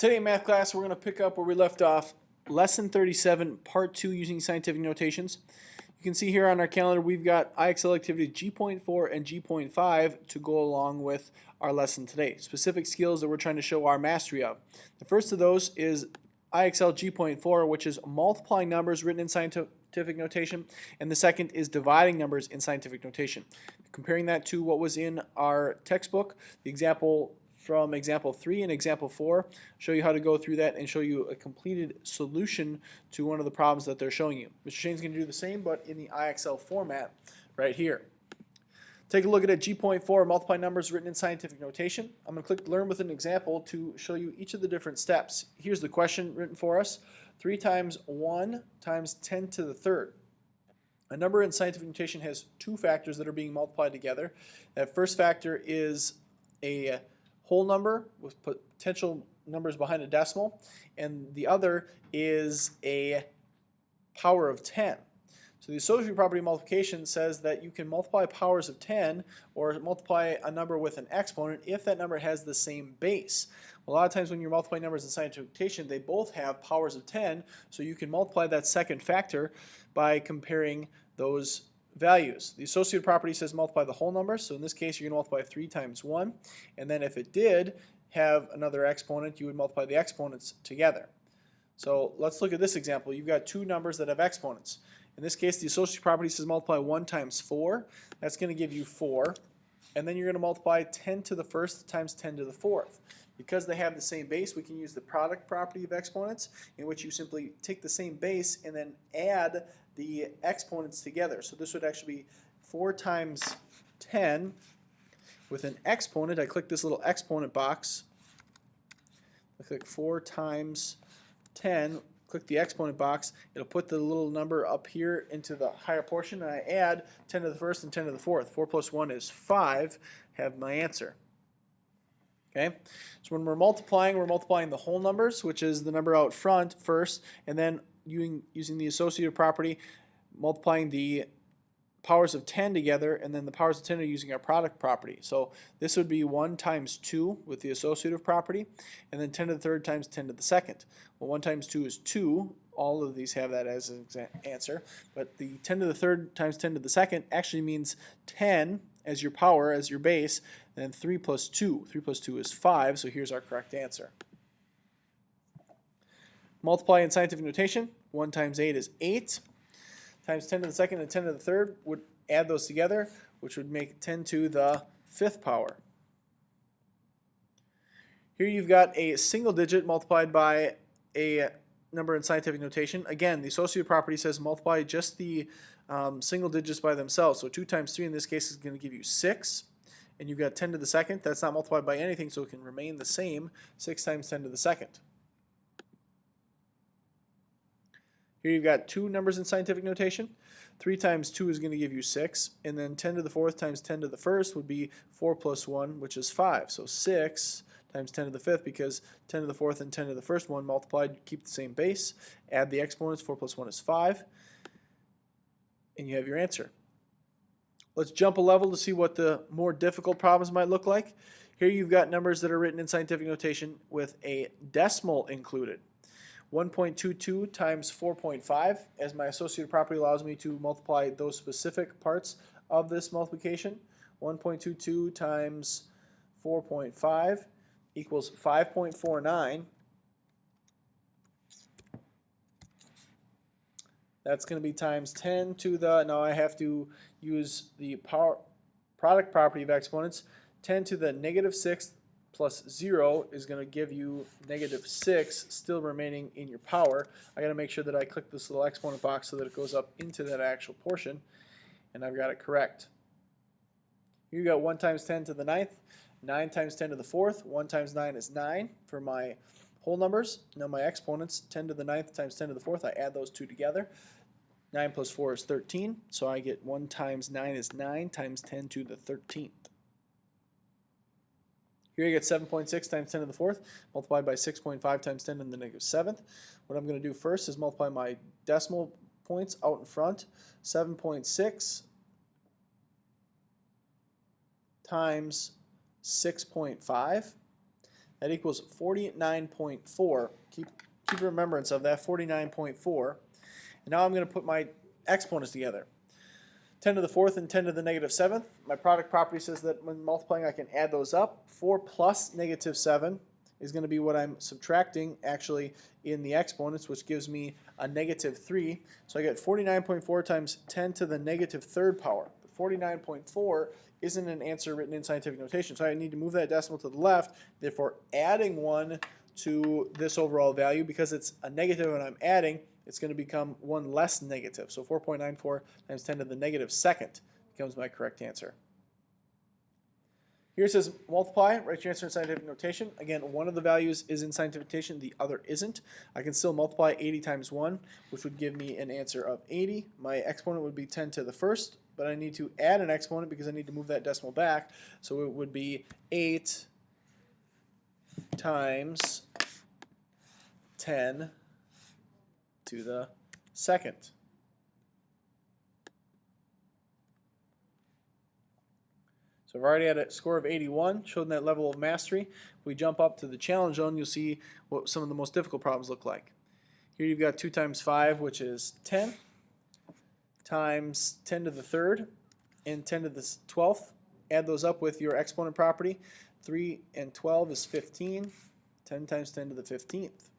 Today in math class, we're going to pick up where we left off, lesson 37, part 2, using scientific notations. You can see here on our calendar, we've got IXL activities G.4 and G.5 to go along with our lesson today. Specific skills that we're trying to show our mastery of. The first of those is IXL G.4, which is multiplying numbers written in scientific notation, and the second is dividing numbers in scientific notation. Comparing that to what was in our textbook, the example from example 3 and example 4, show you how to go through that and show you a completed solution to one of the problems that they're showing you. Mr. Shane's going to do the same, but in the IXL format right here. Take a look at G.4, multiply numbers written in scientific notation. I'm going to click Learn with an example to show you each of the different steps. Here's the question written for us. 3 times 1 times 10 to the third. A number in scientific notation has two factors that are being multiplied together. That first factor is a whole number with potential numbers behind a decimal, and the other is a power of 10. So the associative property of multiplication says that you can multiply powers of 10 or multiply a number with an exponent if that number has the same base. A lot of times when you're multiplying numbers in scientific notation, they both have powers of 10, so you can multiply that second factor by comparing those values. The associative property says multiply the whole number, so in this case you're going to multiply 3 times 1, and then if it did have another exponent, you would multiply the exponents together. So let's look at this example. You've got two numbers that have exponents. In this case, the associative property says multiply 1 times 4. That's going to give you 4. And then you're going to multiply 10 to the first times 10 to the fourth. Because they have the same base, we can use the product property of exponents, in which you simply take the same base and then add the exponents together. So this would actually be 4 times 10 with an exponent. I click this little exponent box. I click 4 times 10. Click the exponent box. It'll put the little number up here into the higher portion, and I add 10 to the first and 10 to the fourth. 4 plus 1 is 5. Have my answer. Okay, so when we're multiplying the whole numbers, which is the number out front first, and then using the associative property, multiplying the powers of 10 together, and then the powers of 10 are using our product property. So this would be 1 times 2 with the associative property, and then 10 to the third times 10 to the second. Well, 1 times 2 is 2. All of these have that as an answer, but the 10 to the third times 10 to the second actually means 10 as your power, as your base, and then 3 plus 2. 3 plus 2 is 5, so here's our correct answer. Multiply in scientific notation. 1 times 8 is 8. Times 10 to the second and 10 to the third would add those together, which would make 10 to the fifth power. Here you've got a single digit multiplied by a number in scientific notation. Again, the associative property says multiply just the single digits by themselves. So 2 times 3 in this case is going to give you 6. And you've got 10 to the second. That's not multiplied by anything, so it can remain the same. 6 times 10 to the second. Here you've got two numbers in scientific notation. 3 times 2 is going to give you 6. And then 10 to the fourth times 10 to the first would be 4 plus 1, which is 5. So 6 times 10 to the fifth, because 10 to the fourth and 10 to the first one multiplied, keep the same base. Add the exponents. 4 plus 1 is 5. And you have your answer. Let's jump a level to see what the more difficult problems might look like. Here you've got numbers that are written in scientific notation with a decimal included. 1.22 times 4.5, as my associative property allows me to multiply those specific parts of this multiplication. 1.22 times 4.5 equals 5.49. That's going to be times 10 to the, now I have to use the product property of exponents. 10 to the negative 6 plus 0 is going to give you negative 6, still remaining in your power. I got to make sure that I click this little exponent box so that it goes up into that actual portion, and I've got it correct. You got 1 times 10 to the ninth, 9 times 10 to the fourth. 1 times 9 is 9 for my whole numbers. Now my exponents, 10 to the ninth times 10 to the fourth, I add those two together. 9 plus 4 is 13, so I get 1 times 9 is 9 times 10 to the 13th. Here you get 7.6 times 10 to the fourth, multiplied by 6.5 times 10 to the negative 7th. What I'm going to do first is multiply my decimal points out in front. 7.6 times 6.5. That equals 49.4. Keep remembrance of that, 49.4. And now I'm going to put my exponents together. 10 to the 4th and 10 to the negative 7th. My product property says that when multiplying I can add those up. 4 plus negative 7 is going to be what I'm subtracting actually in the exponents, which gives me a negative 3. So I get 49.4 times 10 to the negative 3rd power. But 49.4 isn't an answer written in scientific notation, so I need to move that decimal to the left, therefore adding 1 to this overall value. Because it's a negative and I'm adding, it's going to become 1 less negative. So 4.94 times 10 to the negative 2nd becomes my correct answer. Here it says multiply, write your answer in scientific notation. Again, one of the values is in scientific notation, the other isn't. I can still multiply 80 times 1, which would give me an answer of 80. My exponent would be 10 to the 1st, but I need to add an exponent because I need to move that decimal back. So it would be 8 times 10 to the 2nd. So I've already had a score of 81, showing that level of mastery. If we jump up to the challenge zone, you'll see what some of the most difficult problems look like. Here you've got 2 times 5, which is 10, times 10 to the 3rd and 10 to the 12th. Add those up with your exponent property. 3 and 12 is 15. 10 times 10 to the 15th.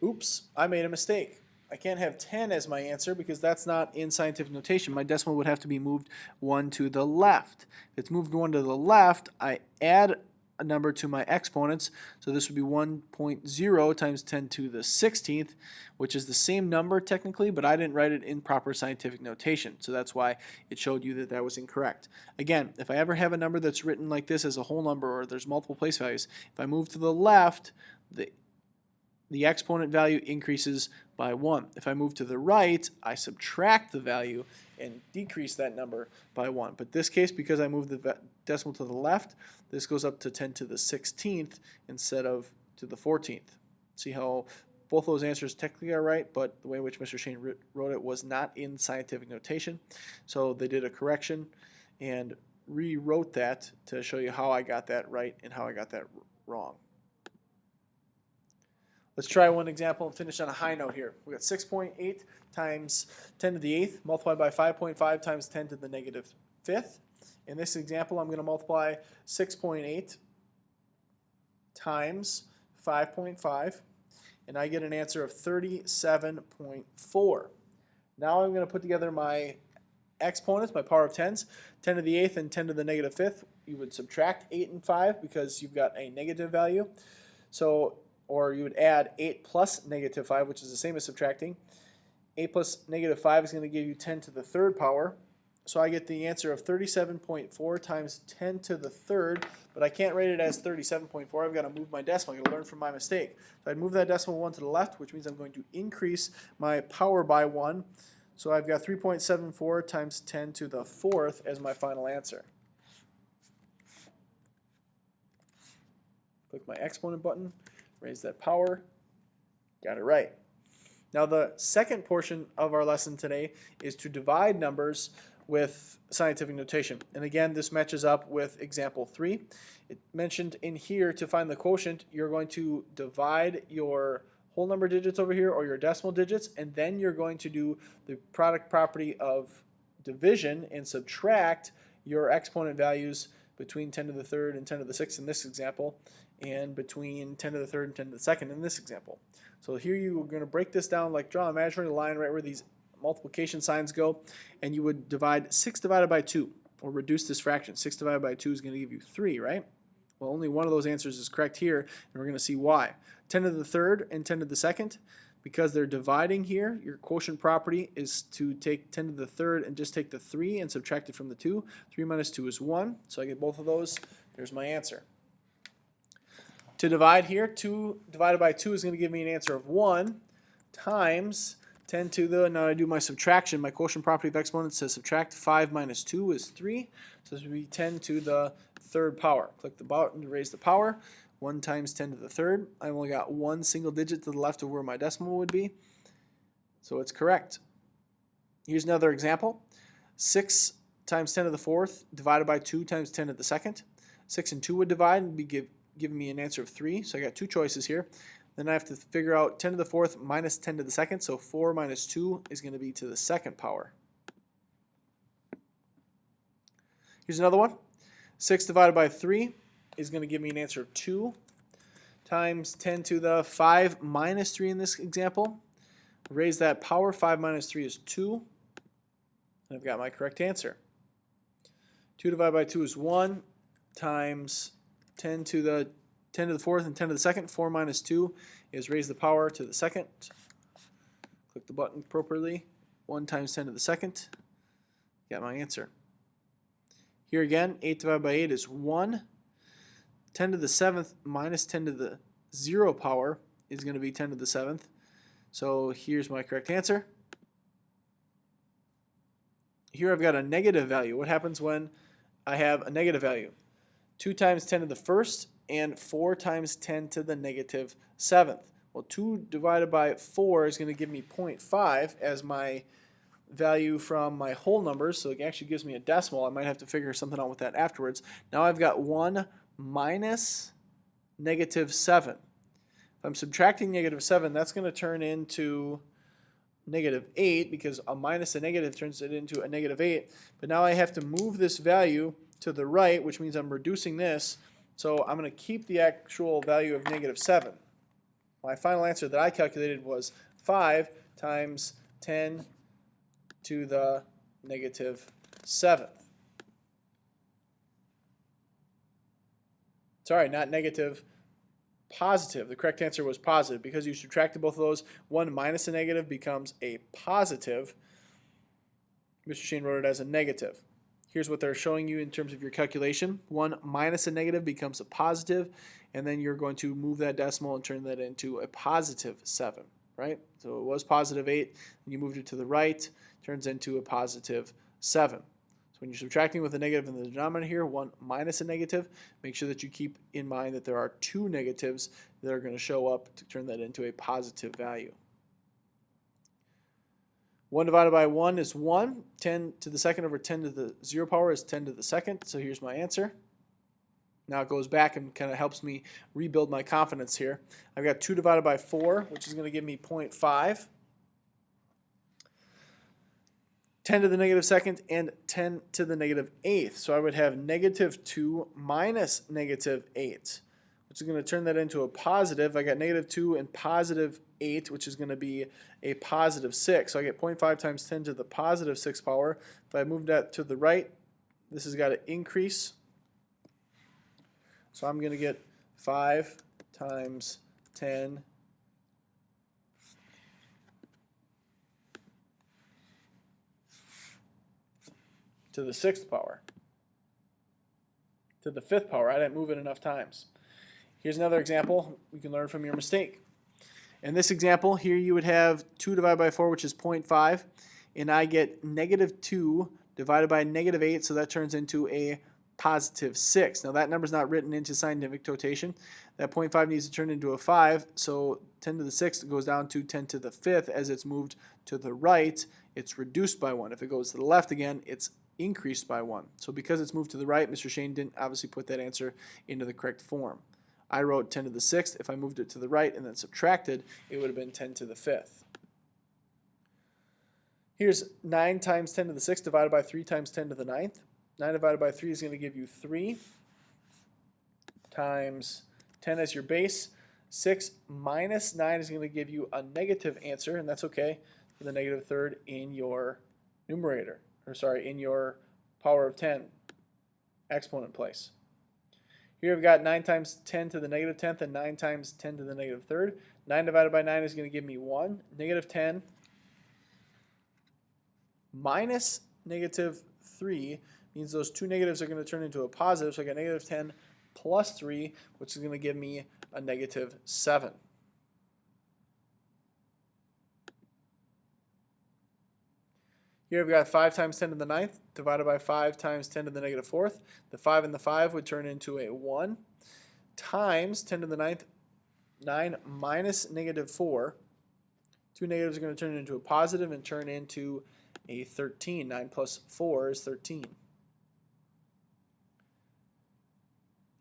Oops, I made a mistake. I can't have 10 as my answer because that's not in scientific notation. My decimal would have to be moved 1 to the left. If it's moved 1 to the left, I add a number to my exponents. So this would be 1.0 times 10 to the 16th, which is the same number technically, but I didn't write it in proper scientific notation. So that's why it showed you that that was incorrect. Again, if I ever have a number that's written like this as a whole number, or there's multiple place values, if I move to the left, the exponent value increases by 1. If I move to the right, I subtract the value and decrease that number by 1. But this case, because I moved the decimal to the left, this goes up to 10 to the 16th instead of to the 14th. See how both those answers technically are right, but the way in which Mr. Shane wrote it was not in scientific notation. So they did a correction and rewrote that to show you how I got that right and how I got that wrong. Let's try one example and finish on a high note here. We got 6.8 times 10 to the 8th multiplied by 5.5 times 10 to the negative 5th. In this example, I'm going to multiply 6.8 times 5.5, and I get an answer of 37.4. Now I'm going to put together my exponents, my power of 10s, 10 to the 8th and 10 to the negative 5th. You would subtract 8 and 5 because you've got a negative value. Or you would add 8 plus negative 5, which is the same as subtracting. 8 plus negative 5 is going to give you 10 to the 3rd power. So I get the answer of 37.4 times 10 to the 3rd, but I can't write it as 37.4. I've got to move my decimal. I've got to learn from my mistake. So I'd move that decimal 1 to the left, which means I'm going to increase my power by 1. So I've got 3.74 times 10 to the 4th as my final answer. Click my exponent button. Raise that power. Got it right. Now the second portion of our lesson today is to divide numbers with scientific notation. And again, this matches up with example 3. It mentioned in here to find the quotient, you're going to divide your whole number digits over here or your decimal digits, and then you're going to do the product property of division and subtract your exponent values between 10 to the 3rd and 10 to the 6th in this example, and between 10 to the 3rd and 10 to the 2nd in this example. So here you are going to break this down, like draw an imaginary line right where these multiplication signs go, and you would divide 6 divided by 2, or reduce this fraction. 6 divided by 2 is going to give you 3, right? Well, only one of those answers is correct here, and we're going to see why. 10 to the 3rd and 10 to the 2nd, because they're dividing here, your quotient property is to take 10 to the 3rd and just take the 3 and subtract it from the 2. 3 minus 2 is 1, so I get both of those. There's my answer. To divide here, 2 divided by 2 is going to give me an answer of 1 times 10 to the, now I do my subtraction. My quotient property of exponents says subtract 5 minus 2 is 3. So this would be 10 to the 3rd power. Click the button to raise the power. 1 times 10 to the 3rd. I only got one single digit to the left of where my decimal would be. So it's correct. Here's another example. 6 times 10 to the 4th divided by 2 times 10 to the 2nd. 6 and 2 would divide and be giving me an answer of 3. So I got two choices here. Then I have to figure out 10 to the 4th minus 10 to the 2nd. So 4 minus 2 is going to be to the 2nd power. Here's another one. 6 divided by 3 is going to give me an answer of 2 times 10 to the 5 minus 3 in this example. Raise that power. 5 minus 3 is 2. And I've got my correct answer. 2 divided by 2 is 1 times 10 to the 4th and 10 to the 2nd. 4 minus 2 is raise the power to the 2nd. Click the button appropriately. 1 times 10 to the 2nd. Got my answer. Here again, 8 divided by 8 is 1. 10 to the 7th minus 10 to the 0 power is going to be 10 to the 7th. So here's my correct answer. Here I've got a negative value. What happens when I have a negative value? 2 times 10 to the 1st and 4 times 10 to the negative 7th. Well, 2 divided by 4 is going to give me 0.5 as my value from my whole numbers, so it actually gives me a decimal. I might have to figure something out with that afterwards. Now I've got 1 minus negative 7. If I'm subtracting negative 7, that's going to turn into negative 8, because a minus a negative turns it into a negative 8. But now I have to move this value to the right, which means I'm reducing this. So I'm going to keep the actual value of negative 7. My final answer that I calculated was 5 times 10 to the negative 7th. Sorry, not negative, positive. The correct answer was positive. Because you subtracted both of those, 1 minus a negative becomes a positive. Mr. Shane wrote it as a negative. Here's what they're showing you in terms of your calculation. 1 minus a negative becomes a positive, and then you're going to move that decimal and turn that into a positive 7, right? So it was positive 8, and you moved it to the right, turns into a positive 7. So when you're subtracting with a negative in the denominator here, 1 minus a negative, make sure that you keep in mind that there are two negatives that are going to show up to turn that into a positive value. 1 divided by 1 is 1. 10 to the 2nd over 10 to the 0 power is 10 to the 2nd. So here's my answer. Now it goes back and kind of helps me rebuild my confidence here. I've got 2 divided by 4, which is going to give me 0.5. 10 to the negative 2nd and 10 to the negative 8th. So I would have negative 2 minus negative 8, which is going to turn that into a positive. I got negative 2 and positive 8, which is going to be a positive 6. So I get 0.5 times 10 to the positive 6 power. If I move that to the right, this has got to increase. So I'm going to get 5 times 10 to the 6th power, to the 5th power. I didn't move it enough times. Here's another example. You can learn from your mistake. In this example, here you would have 2 divided by 4, which is 0.5, and I get negative 2 divided by negative 8, so that turns into a positive 6. Now that number is not written into scientific notation. That 0.5 needs to turn into a 5, so 10 to the 6th goes down to 10 to the 5th. As it's moved to the right, it's reduced by 1. If it goes to the left again, it's increased by 1. So because it's moved to the right, Mr. Shane didn't obviously put that answer into the correct form. I wrote 10 to the 6th. If I moved it to the right and then subtracted, it would have been 10 to the 5th. Here's 9 times 10 to the 6th divided by 3 times 10 to the 9th. 9 divided by 3 is going to give you 3 times 10 as your base. 6 minus 9 is going to give you a negative answer, and that's okay, for the negative third in your numerator, in your power of 10 exponent place. Here we've got 9 times 10 to the negative 10th and 9 times 10 to the negative third. 9 divided by 9 is going to give me 1. Negative 10 minus negative 3 means those two negatives are going to turn into a positive. So I got negative 10 plus 3, which is going to give me a negative 7. Here we've got 5 times 10 to the 9th divided by 5 times 10 to the negative 4th. The 5 and the 5 would turn into a 1 times 10 to the 9th, 9 minus negative 4. Two negatives are going to turn into a positive and turn into a 13. 9 plus 4 is 13.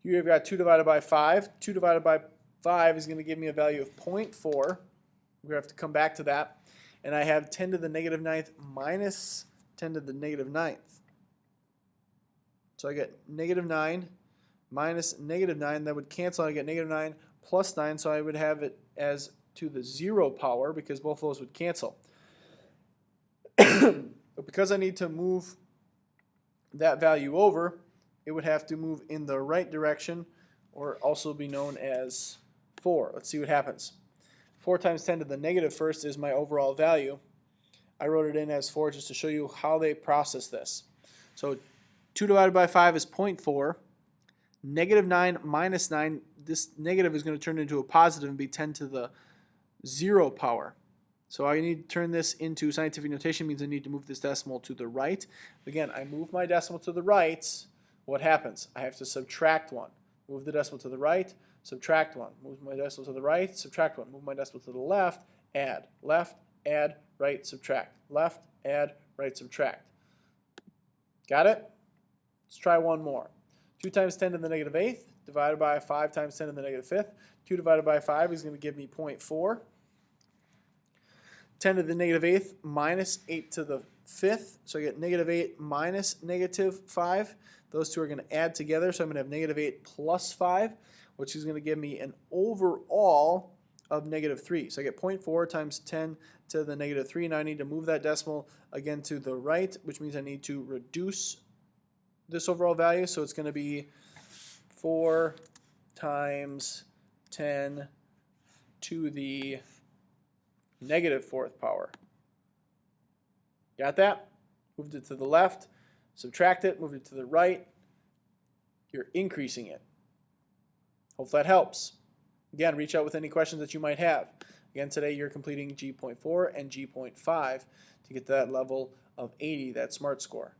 Here we've got 2 divided by 5. 2 divided by 5 is going to give me a value of 0.4. We're going to have to come back to that. And I have 10 to the negative 9th minus 10 to the negative 9th. So I get negative 9 minus negative 9. That would cancel. I get negative 9 plus 9. So I would have it as to the 0 power because both of those would cancel. But because I need to move that value over, it would have to move in the right direction, or also be known as 4. Let's see what happens. 4 times 10 to the negative first is my overall value. I wrote it in as 4 just to show you how they process this. So 2 divided by 5 is 0.4. Negative 9 minus 9, this negative is going to turn into a positive and be 10 to the 0 power. So I need to turn this into scientific notation, means I need to move this decimal to the right. Again, I move my decimal to the right. What happens? I have to subtract 1. Move the decimal to the right, subtract 1. Move my decimal to the right, subtract 1. Move my decimal to the left, add. Left, add, right, subtract. Left, add, right, subtract. Got it? Let's try one more. 2 times 10 to the negative 8th divided by 5 times 10 to the negative 5th. 2 divided by 5 is going to give me 0.4. 10 to the negative 8th minus 8 to the 5th. So I get negative 8 minus negative 5. Those two are going to add together. So I'm going to have negative 8 plus 5, which is going to give me an overall of negative 3. So I get 0.4 times 10 to the negative 3. Now I need to move that decimal again to the right, which means I need to reduce this overall value. So it's going to be 4 times 10 to the negative 4th power. Got that? Moved it to the left, subtract it, moved it to the right. You're increasing it. Hope that helps. Again, reach out with any questions that you might have. Again, today you're completing G.4 and G.5 to get to that level of 80, that SMART score.